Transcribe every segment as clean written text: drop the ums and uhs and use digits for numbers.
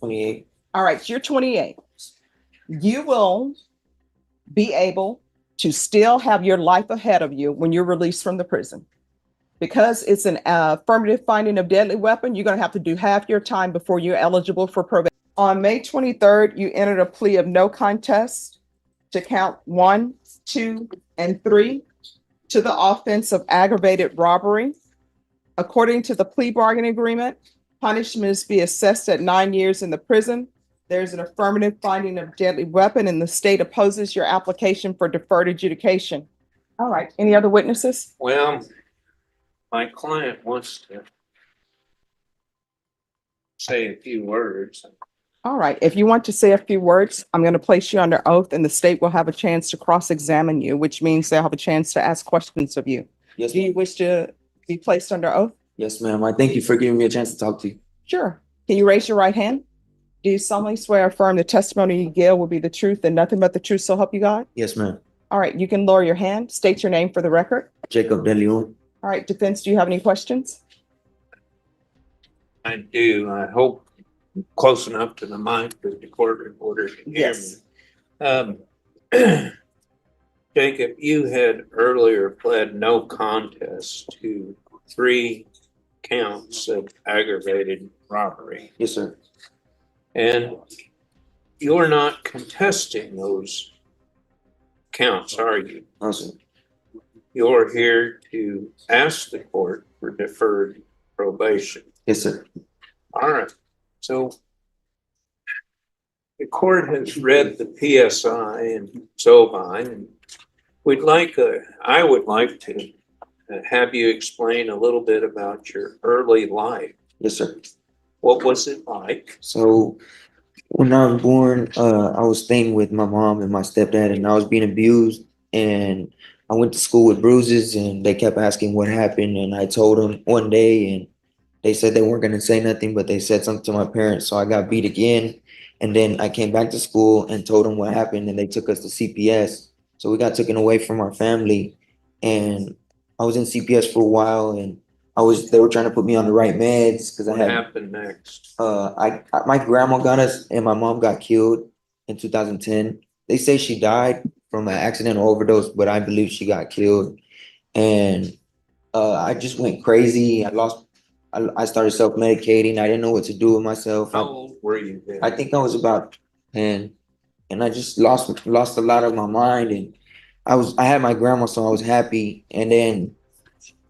28. All right, so you're 28. You will be able to still have your life ahead of you when you're released from the prison. Because it's an affirmative finding of deadly weapon, you're going to have to do half your time before you're eligible for probation. On May 23rd, you entered a plea of no contest to count 1, 2, and 3 to the offense of aggravated robbery. According to the plea bargaining agreement, punishment is to be assessed at 9 years in the prison. There's an affirmative finding of deadly weapon, and the state opposes your application for deferred adjudication. All right. Any other witnesses? Well, my client wants to say a few words. All right. If you want to say a few words, I'm going to place you under oath, and the state will have a chance to cross-examine you, which means they'll have a chance to ask questions of you. Yes, Do you wish to be placed under oath? yes, ma'am. I thank you for giving me a chance to talk to you. Sure. Can you raise your right hand? Do you solemnly swear or affirm the testimony you give will be the truth and nothing but the truth, so help you God? Yes, ma'am. All right. You can lower your hand. State your name for the record. Jacob De Leon. All right. Defense, do you have any questions? I do. I hope close enough to the mic for the court reporter to hear Yes. me. Jacob, you had earlier pled no contest to 3 counts of aggravated robbery, Yes, sir. and you're not contesting those counts, are you? No, sir. You're here to ask the court for deferred probation. Yes, sir. All right. So the court has read the PSI and Zobine, and I would like to have you explain a little bit about your early life. Yes, sir. What was it like? So when I was born, I was staying with my mom and my stepdad, and I was being abused. And I went to school with bruises, and they kept asking what happened. And I told them one day, and they said they weren't going to say nothing, but they said something to my parents. So I got beat again. And then I came back to school and told them what happened, and they took us to CPS. So we got taken away from our family. And I was in CPS for a while, and they were trying to put me on the right meds because I What had happened next? my grandma got us and my mom got killed in 2010. They say she died from an accidental overdose, but I believe she got killed. And I just went crazy. I started self-medicating. I didn't know what to do with myself. How old were you then? I think I was about 10, and I just lost a lot of my mind. And I had my grandma, so I was happy. And then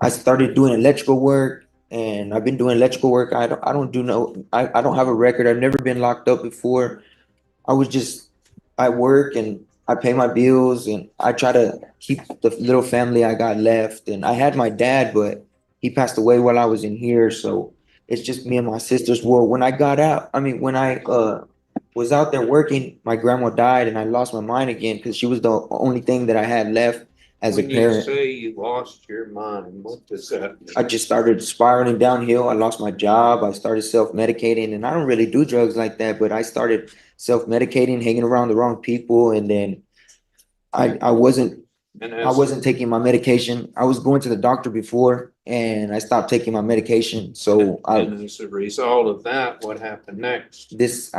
I started doing electrical work, and I've been doing electrical work. I don't have a record. I've never been locked up before. I was just I work and I pay my bills, and I try to keep the little family I got left. And I had my dad, but he passed away while I was in here, so it's just me and my sisters. Well, when I got out, I mean, when I was out there working, my grandma died, and I lost my mind again because she was the only thing that I had left as a When you parent. say you lost your mind, what does that mean? I just started spiraling downhill. I lost my job. I started self-medicating, and I don't really do drugs like that, but I started self-medicating, hanging around the wrong people, and then I wasn't And I wasn't taking my medication. I was going to the doctor before, and I stopped taking my medication. So and as a result of that, what happened next? this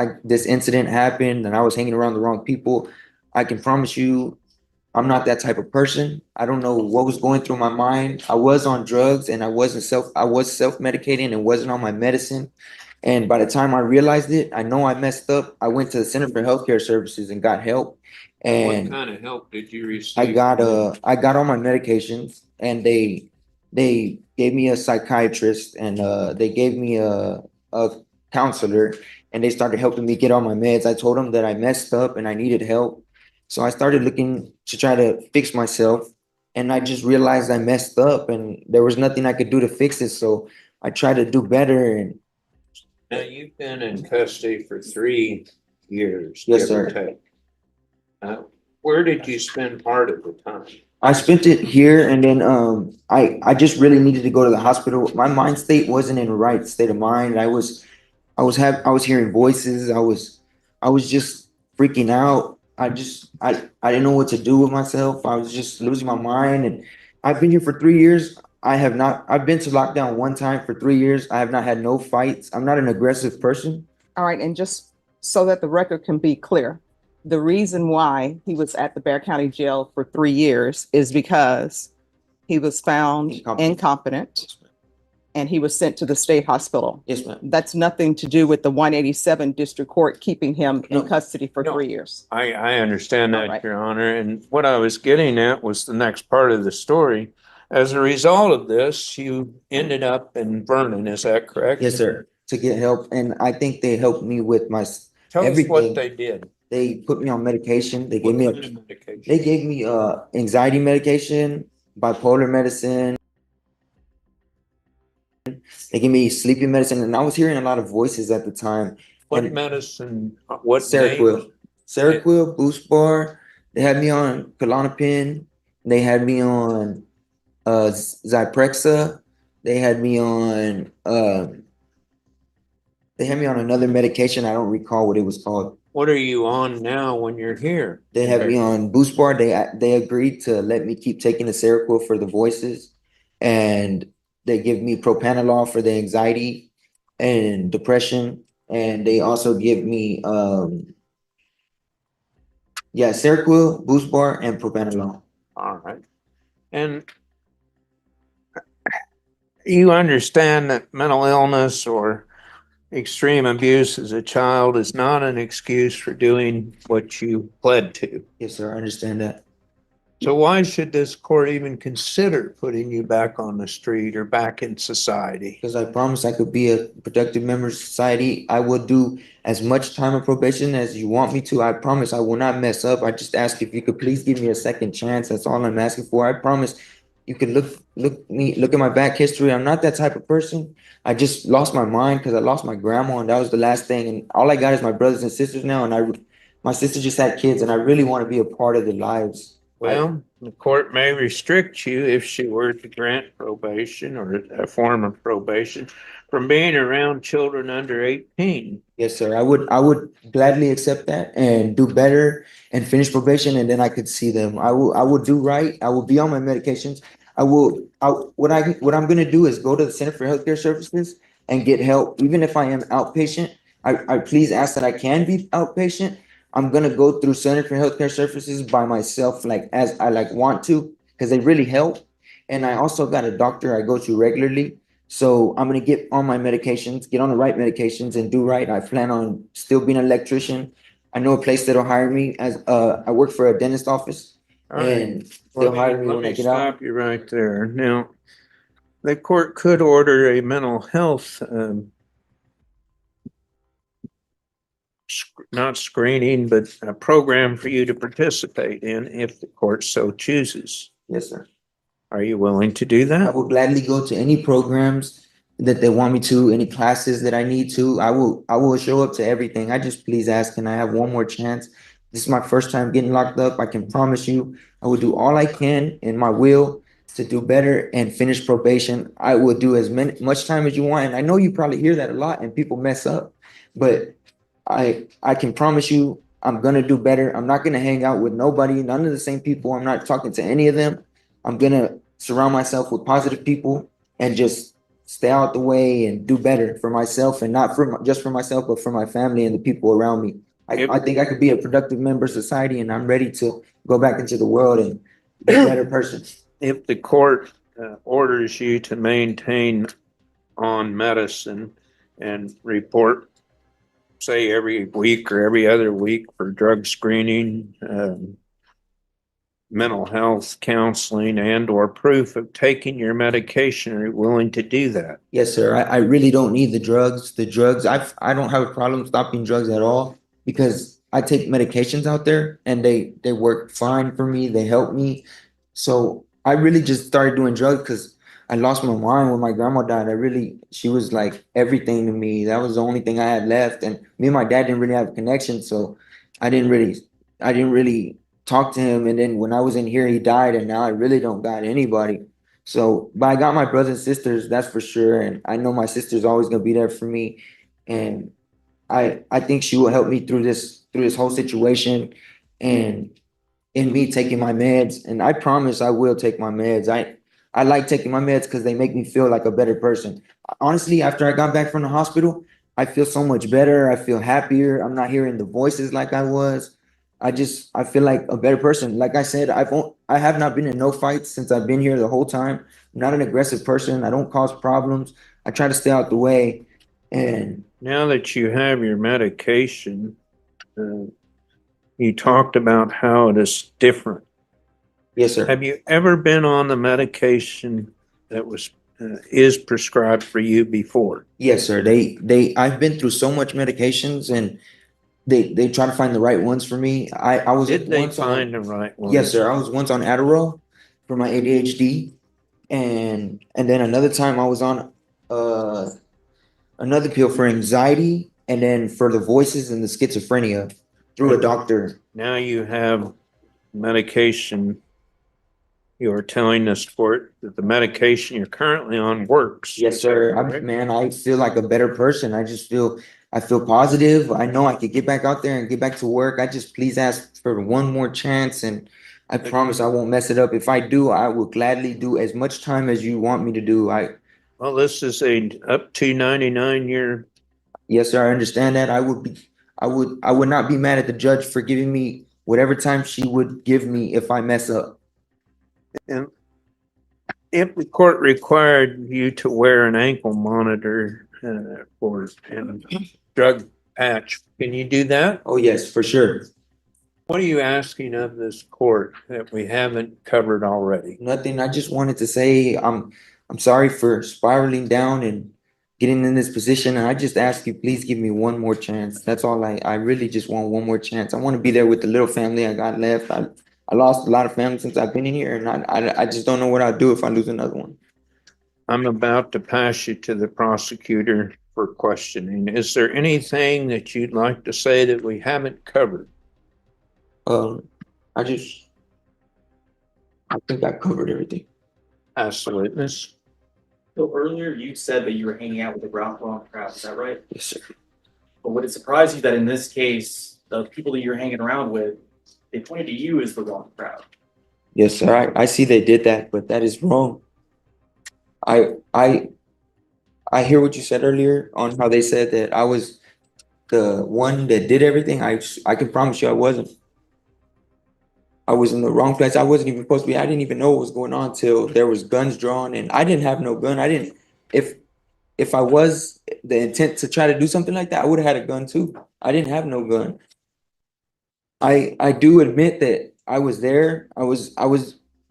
incident happened, and I was hanging around the wrong people. I can promise you, I'm not that type of person. I don't know what was going through my mind. I was on drugs, and I was self-medicating and wasn't on my medicine. And by the time I realized it, I know I messed up. I went to the Center for Healthcare Services and got help. What And kind of help did you receive? I got all my medications, and they gave me a psychiatrist, and they gave me a counselor, and they started helping me get on my meds. I told them that I messed up and I needed help. So I started looking to try to fix myself, and I just realized I messed up and there was nothing I could do to fix it. So I tried to do better. And Now, you've been in custody for 3 years, Yes, give or sir. take. Where did you spend part of the time? I spent it here, and then I just really needed to go to the hospital. My mind state wasn't in the right state of mind. I was hearing voices. I was just freaking out. I didn't know what to do with myself. I was just losing my mind. And I've been here for 3 years. I've been to lockdown one time for 3 years. I have not had no fights. I'm not an aggressive person. All right, and just so that the record can be clear, the reason why he was at the Bear County Jail for 3 years is because he was found incompetent and he was sent to the state hospital. Yes, ma'am. That's nothing to do with the 187 District Court keeping him in No. custody for No. 3 years. I understand All that, right. Your Honor, and what I was getting at was the next part of the story. As a result of this, you ended up in Vernon, is that correct? Yes, sir. To get help, and I think they helped me with my Tell us everything. what they did. They put me on medication. They gave What me kind of medication? they gave me anxiety medication, bipolar medicine. They gave me sleeping medicine, and I was hearing a lot of voices at the time. What And medicine, what Seroquel, name? Seroquel, Boost Bar. They had me on Klonopin. They had me on Zyprexa. They had me on another medication. I don't recall what it was called. What are you on now when you're here? They had me on Boost Bar. They agreed to let me keep taking the Seroquel for the voices, and they give me propanolol for the anxiety and depression, and they also give me Seroquel, Boost Bar, and propanolol. All right. And you understand that mental illness or extreme abuse as a child is not an excuse for doing what you pled to. Yes, sir. I understand that. So why should this court even consider putting you back on the street or back in society? Because I promised I could be a productive member of society. I will do as much time of probation as you want me to. I promise I will not mess up. I just ask if you could please give me a second chance. That's all I'm asking for. I promise you could look at my back history. I'm not that type of person. I just lost my mind because I lost my grandma, and that was the last thing. And all I got is my brothers and sisters now, and my sister just had kids, and I really want to be a part of their lives. Well, the court may restrict you if she were to grant probation or a form of probation from being around children under 18. Yes, sir. I would gladly accept that and do better and finish probation, and then I could see them. I will do right. I will be on my medications. What I'm gonna do is go to the Center for Healthcare Services and get help. Even if I am outpatient, I please ask that I can be outpatient. I'm gonna go through Center for Healthcare Services by myself, like as I want to, because they really help. And I also got a doctor I go to regularly. So I'm gonna get on my medications, get on the right medications, and do right. I plan on still being an electrician. I know a place that'll hire me as I work for a dentist office, All right. and they'll hire me Let when I me get out. stop you right there. Now, the court could order a mental health, not screening, but a program for you to participate in if the court so chooses. Yes, sir. Are you willing to do I that? will gladly go to any programs that they want me to, any classes that I need to. I will show up to everything. I just please ask, can I have one more chance? This is my first time getting locked up. I can promise you I will do all I can in my will to do better and finish probation. I will do as much time as you want. And I know you probably hear that a lot and people mess up, but I can promise you I'm gonna do better. I'm not gonna hang out with nobody, none of the same people. I'm not talking to any of them. I'm gonna surround myself with positive people and just stay out the way and do better for myself, and not just for myself, but for my family and the people around me. I think I could be a productive member of society, and I'm ready to go back into the world and be a better person. If the court orders you to maintain on medicine and report, say, every week or every other week for drug screening, mental health counseling, and or proof of taking your medication, are you willing to do that? Yes, sir. I really don't need the drugs. I don't have a problem stopping drugs at all because I take medications out there and they work fine for me. They help me. So I really just started doing drugs because I lost my mind when my grandma died. She was like everything to me. That was the only thing I had left. And me and my dad didn't really have a connection. So I didn't really, I didn't really talk to him. And then when I was in here, he died. And now I really don't got anybody. So, but I got my brothers and sisters, that's for sure. And I know my sister's always gonna be there for me. And I think she will help me through this whole situation and in me taking my meds. And I promise I will take my meds. I like taking my meds because they make me feel like a better person. Honestly, after I got back from the hospital, I feel so much better. I feel happier. I'm not hearing the voices like I was. I feel like a better person. Like I said, I have not been in no fights since I've been here the whole time. I'm not an aggressive person. I don't cause problems. I try to stay out the way. And Now that you have your medication, you talked about how it is different. yes, sir. Have you ever been on the medication that is prescribed for you before? Yes, sir. I've been through so much medications and they try to find the right ones for me. I was Did they once find on, the right ones? yes, sir. I was once on Adderall for my ADHD. And then another time I was on uh another pill for anxiety and then for the voices and the schizophrenia through a doctor. Now you have medication. You are telling us for it that the medication you're currently on works. Yes, sir. Right. Man, I feel like a better person. I feel positive. I know I could get back out there and get back to work. I just please ask for one more chance and I promise I won't mess it up. If I do, I will gladly do as much time as you want me to do. Well, this is a up to 99-year. Yes, sir. I understand that. I would not be mad at the judge for giving me whatever time she would give me if I mess up. And if the court required you to wear an ankle monitor for and drug patch, can you do that? Oh, yes, for sure. What are you asking of this court that we haven't covered already? Nothing. I just wanted to say I'm sorry for spiraling down and getting in this position. And I just ask you, please give me one more chance. That's all I really just want one more chance. I want to be there with the little family I got left. I lost a lot of family since I've been in here, and I just don't know what I'll do if I lose another one. I'm about to pass you to the prosecutor for questioning. Is there anything that you'd like to say that we haven't covered? Um, I think I covered everything. Ask the witness. So earlier you said that you were hanging out with the ground floor crowd, is that right? Yes, sir. But would it surprise you that in this case, the people that you're hanging around with, they pointed to you as the wrong crowd? Yes, sir. I see they did that, but that is wrong. I I I hear what you said earlier on how they said that I was the one that did everything. I can promise you I wasn't. I was in the wrong place. I wasn't even supposed to be. I didn't even know what was going on till there was guns drawn, and I didn't have no gun. I didn't. If if I was the intent to try to do something like that, I would have had a gun too. I didn't have no gun. I do admit that I was there. I was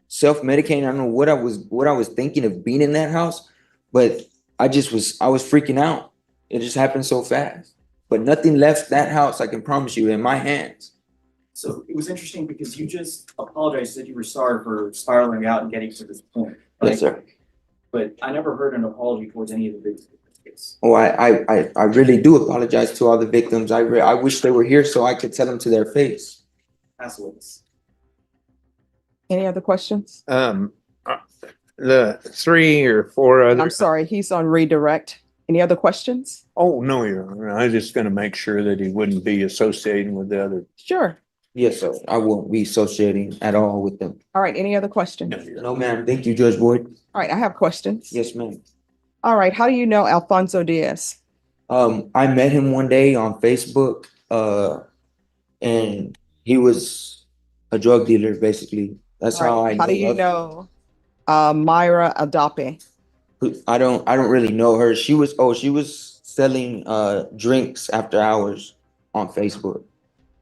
self-medicating. I don't know what I was thinking of being in that house, but I was freaking out. It just happened so fast. But nothing left that house, I can promise you, in my hands. So it was interesting because you just apologized, said you were sorry for spiraling out and getting to this point. Yes, sir. But I never heard an apology towards any of the victims in this case. Oh, I really do apologize to all the victims. I wish they were here so I could tell them to their face. Ask the witness. Any other questions? The 3 or 4 other. I'm sorry, he's on redirect. Any other questions? Oh, no, Your Honor. I was just going to make sure that he wouldn't be associating with the other. Sure. Yes, sir. I won't be associating at all with them. All right, any other questions? No, ma'am. Thank you, Judge Boyd. All right, I have questions. Yes, ma'am. All right, how do you know Alfonso Diaz? I met him one day on Facebook, and he was a drug dealer, basically. That's All how right, I how do you of- know Myra Adape? I don't really know her. She was selling drinks after hours on Facebook.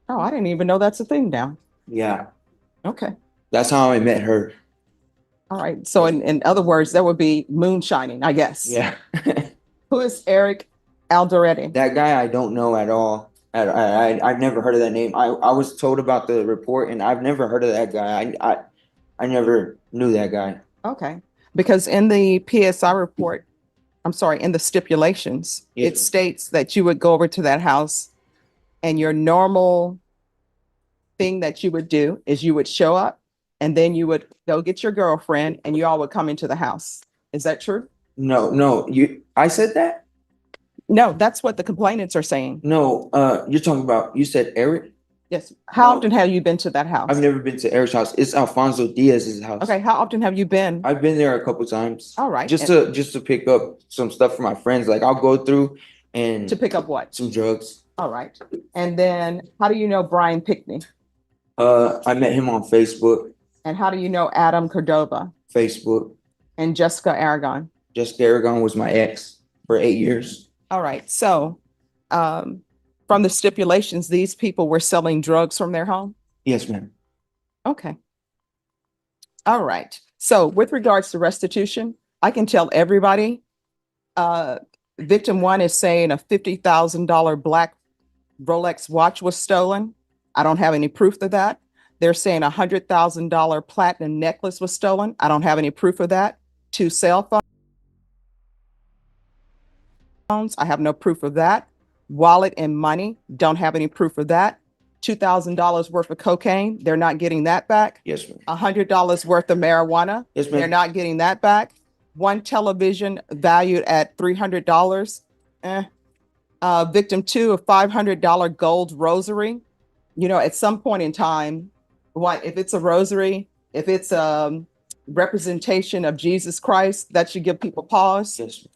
Oh, I didn't even know that's a thing now. Yeah, Okay. that's how I met her. All right. So in other words, that would be moonshining, I guess. Yeah. Who is Eric Alderete? That guy I don't know at all. I've never heard of that name. I was told about the report and I've never heard of that guy. I never knew that guy. Okay. Because in the PSI report, I'm sorry, in the stipulations, Yes, it ma'am. states that you would go over to that house and your normal thing that you would do is you would show up and then you would go get your girlfriend and you all would come into the house. Is that true? No, I said that? No, that's what the complainants are saying. No, you're talking about, you said Eric? Yes. How No. often have you been to that house? I've never been to Eric's house. It's Alfonso Diaz's house. Okay. How often have you been? I've been there a couple times. All right. Just to pick up some stuff for my friends. Like I'll go through and To pick up what? some drugs. All right. And then how do you know Brian Pickney? I met him on Facebook. And how do you know Adam Cordova Facebook. and Jessica Aragon? Jessica Aragon was my ex for 8 years. All right. So from the stipulations, these people were selling drugs from their home? Yes, ma'am. Okay. All right. So with regards to restitution, I can tell everybody, victim one is saying a $50,000 black Rolex watch was stolen. I don't have any proof of that. They're saying a $100,000 platinum necklace was stolen. I don't have any proof of that. 2 cell phones. I have no proof of that. Wallet and money. Don't have any proof of that. $2,000 worth of cocaine. They're not getting that back. Yes, ma'am. $100 worth of marijuana. Yes, They're ma'am. not getting that back. 1 television valued at $300. Victim 2, a $500 gold rosary. You know, at some point in time, what if it's a rosary, if it's a representation of Jesus Christ, that should give people pause. Yes, ma'am.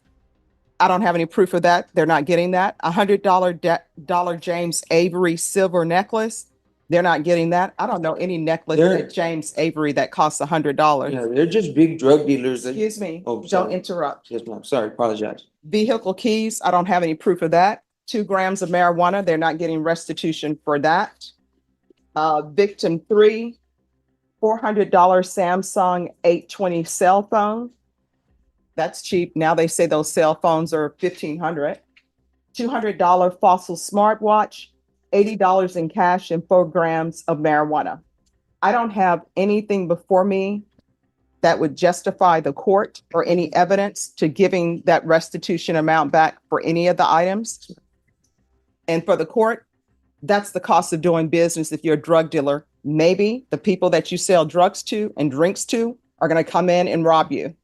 I don't have any proof of that. They're not getting that. $100 James Avery silver necklace. They're not getting that. I don't know any necklace at James Avery that costs $100. Yeah, they're just big drug dealers. Excuse me. Oh, Don't sorry. interrupt. Yes, ma'am. Sorry, apologize. Vehicle keys. I don't have any proof of that. 2 grams of marijuana. They're not getting restitution for that. Victim 3, $400 Samsung 820 cell phone. That's cheap. Now they say those cell phones are $1,500. $200 Fossil smartwatch, $80 in cash, and 4 grams of marijuana. I don't have anything before me that would justify the court or any evidence to giving that restitution amount back for any of the items. And for the court, that's the cost of doing business if you're a drug dealer. Maybe the people that you sell drugs to and drinks to are going to come in and rob you.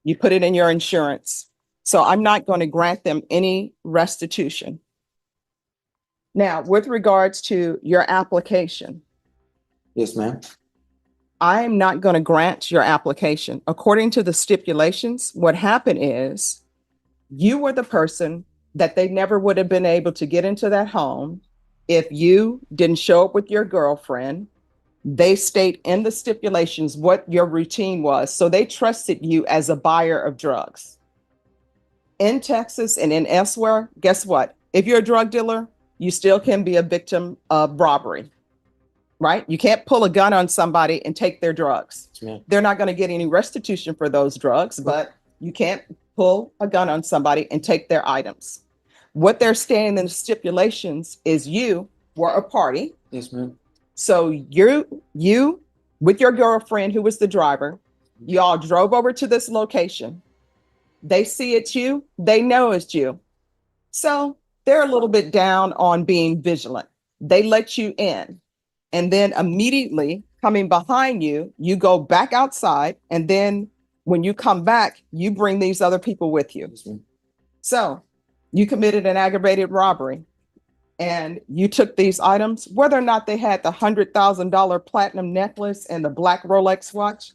You put it in your insurance. So I'm not going to grant them any restitution. Now, with regards to your application, Yes, ma'am. I'm not going to grant your application. According to the stipulations, what happened is you were the person that they never would have been able to get into that home if you didn't show up with your girlfriend. They state in the stipulations what your routine was. So they trusted you as a buyer of drugs. In Texas and in elsewhere, guess what? If you're a drug dealer, you still can be a victim of robbery, right? You can't pull a gun on somebody and take their drugs. Yes, ma'am. They're not going to get any restitution for those drugs, but you can't pull a gun on somebody and take their items. What they're stating in the stipulations is you were a party. Yes, ma'am. So you with your girlfriend, who was the driver, you all drove over to this location. They see it's you. They know it's you. So they're a little bit down on being vigilant. They let you in. And then immediately coming behind you, you go back outside. And then when you come back, you bring these other people with you. Yes, ma'am. So you committed an aggravated robbery and you took these items, whether or not they had the $100,000 platinum necklace and the black Rolex watch.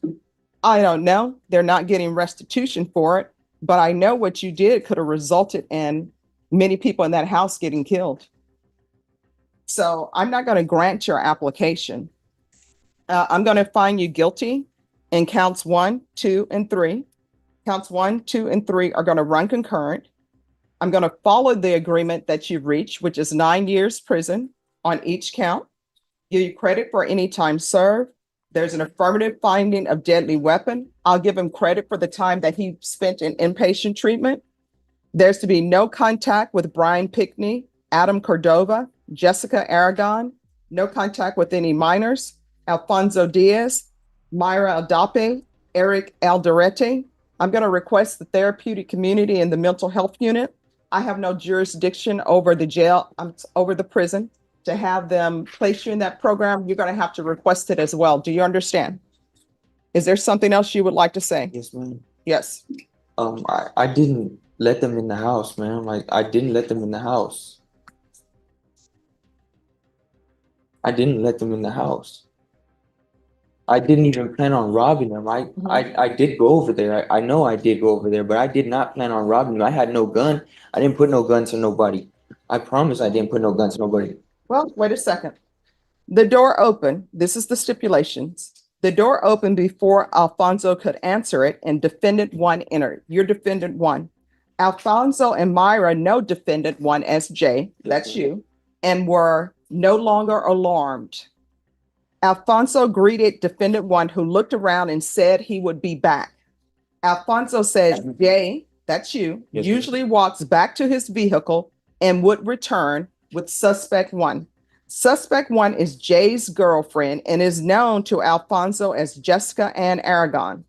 I don't know. They're not getting restitution for it, but I know what you did could have resulted in many people in that house getting killed. So I'm not going to grant your application. I'm going to find you guilty in counts 1, 2, and 3. Counts 1, 2, and 3 are going to run concurrent. I'm going to follow the agreement that you reached, which is 9 years prison on each count. Give you credit for any time served. There's an affirmative finding of deadly weapon. I'll give him credit for the time that he spent in inpatient treatment. There's to be no contact with Brian Pickney, Adam Cordova, Jessica Aragon, no contact with any minors, Alfonso Diaz, Myra Aldape, Eric Alderete. I'm going to request the therapeutic community and the mental health unit. I have no jurisdiction over the jail, over the prison to have them place you in that program. You're going to have to request it as well. Do you understand? Is there something else you would like to say? Yes, ma'am. Yes. I didn't let them in the house, ma'am. I didn't let them in the house. I didn't let them in the house. I didn't even plan on robbing them. I did go over there. I know I did go over there, but I did not plan on robbing them. I had no gun. I didn't put no gun to nobody. I promise I didn't put no gun to nobody. Well, wait a second. The door opened. This is the stipulations. The door opened before Alfonso could answer it, and defendant one entered. You're defendant one. Alfonso and Myra know defendant one as Jay, that's you, and were no longer alarmed. Alfonso greeted defendant one, who looked around and said he would be back. Alfonso says, Jay, that's you, Yes, usually walks back to his vehicle and would return with suspect one. Suspect one is Jay's girlfriend and is known to Alfonso as Jessica Ann Aragon.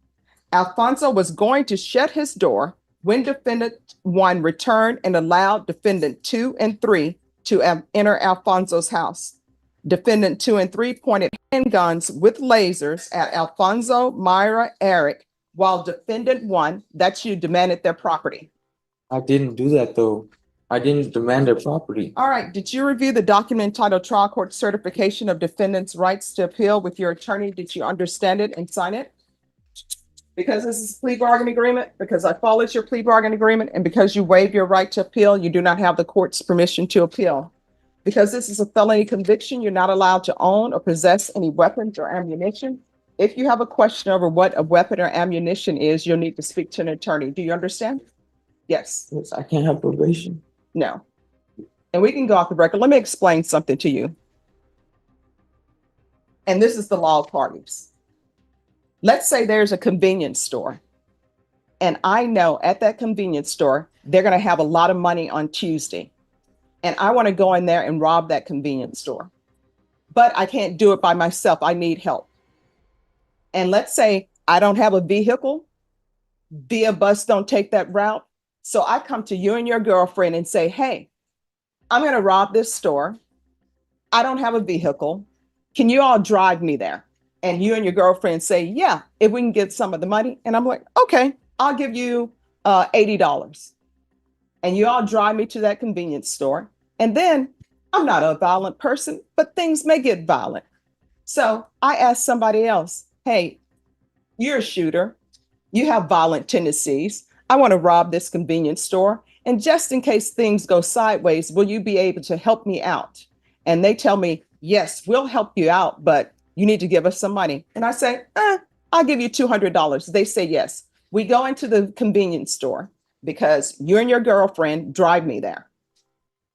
Alfonso was going to shut his door when defendant one returned and allowed defendant two and three to enter Alfonso's house. Defendant two and three pointed handguns with lasers at Alfonso, Myra, Eric, while defendant one, that's you, demanded their property. I didn't do that though. I didn't demand their property. All right, did you review the document entitled Trial Court Certification of Defendant's Rights to Appeal with your attorney? Did you understand it and sign it? Because this is a plea bargain agreement, because I followed your plea bargain agreement, and because you waive your right to appeal, you do not have the court's permission to appeal. Because this is a felony conviction, you're not allowed to own or possess any weapons or ammunition. If you have a question over what a weapon or ammunition is, you'll need to speak to an attorney. Do you understand? Yes. Yes, I can't have probation. No. And we can go off the record. Let me explain something to you. And this is the law of parties. Let's say there's a convenience store. And I know at that convenience store, they're going to have a lot of money on Tuesday. And I want to go in there and rob that convenience store. But I can't do it by myself. I need help. And let's say I don't have a vehicle. Via bus don't take that route. So I come to you and your girlfriend and say, hey, I'm going to rob this store. I don't have a vehicle. Can you all drive me there? And you and your girlfriend say, yeah, if we can get some of the money. And I'm like, okay, I'll give you $80. And you all drive me to that convenience store. And then I'm not a violent person, but things may get violent. So I ask somebody else, hey, you're a shooter. You have violent tendencies. I want to rob this convenience store. And just in case things go sideways, will you be able to help me out? And they tell me, yes, we'll help you out, but you need to give us some money. And I say, I'll give you $200. They say yes. We go into the convenience store because you and your girlfriend drive me there.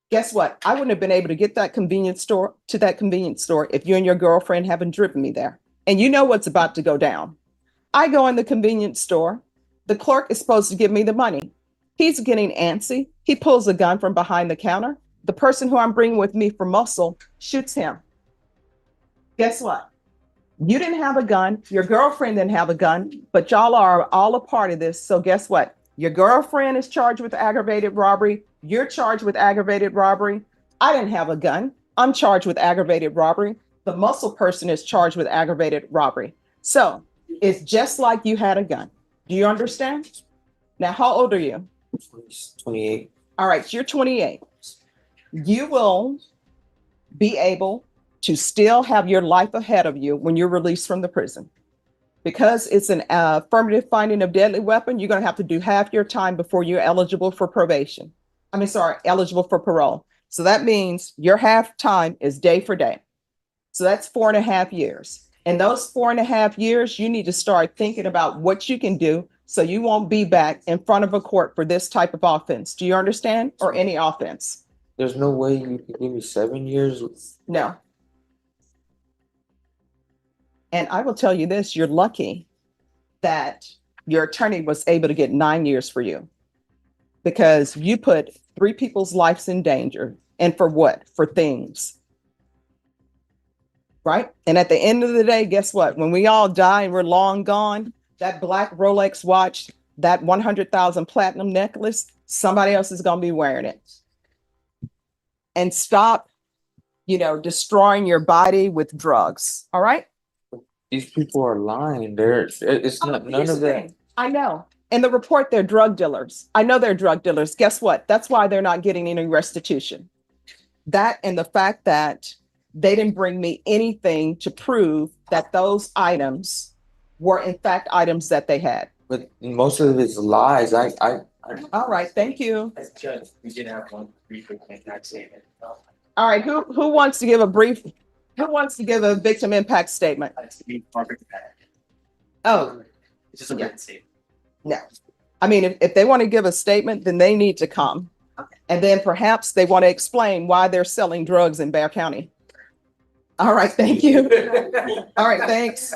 Guess what? I wouldn't have been able to get that convenience store if you and your girlfriend haven't driven me there. And you know what's about to go down. I go in the convenience store. The clerk is supposed to give me the money. He's getting antsy. He pulls a gun from behind the counter. The person who I'm bringing with me for muscle shoots him. Guess what? You didn't have a gun. Your girlfriend didn't have a gun, but y'all are all a part of this. So guess what? Your girlfriend is charged with aggravated robbery. You're charged with aggravated robbery. I didn't have a gun. I'm charged with aggravated robbery. The muscle person is charged with aggravated robbery. So it's just like you had a gun. Do you understand? Now, how old are you? 28. All right, you're 28. You will be able to still have your life ahead of you when you're released from the prison. Because it's an affirmative finding of deadly weapon, you're going to have to do half your time before you're eligible for probation. Eligible for parole. So that means your half time is day for day. So that's 4.5 years. In those 4.5 years, you need to start thinking about what you can do so you won't be back in front of a court for this type of offense. Do you understand? Or any offense? There's no way you could give me 7 years. No. And I will tell you this, you're lucky that your attorney was able to get 9 years for you, because you put 3 people's lives in danger. And for what? For things. Right? And at the end of the day, guess what? When we all die and we're long gone, that black Rolex watch, that 100,000 platinum necklace, somebody else is going to be wearing it. And stop, destroying your body with drugs. All right? These people are lying. It's not none of that. I know. In the report, they're drug dealers. I know they're drug dealers. Guess what? That's why they're not getting any restitution. That and the fact that they didn't bring me anything to prove that those items were in fact items that they had. But most of it's lies. All right, thank you. As a judge, we did have one brief impact statement. All right, who wants to give a victim impact statement? That's to be Margaret Pat. Oh, It's just a written statement. no. I mean, if they want to give a statement, then they need to come. And then perhaps they want to explain why they're selling drugs in Bear County. All right, thank you. All right, thanks.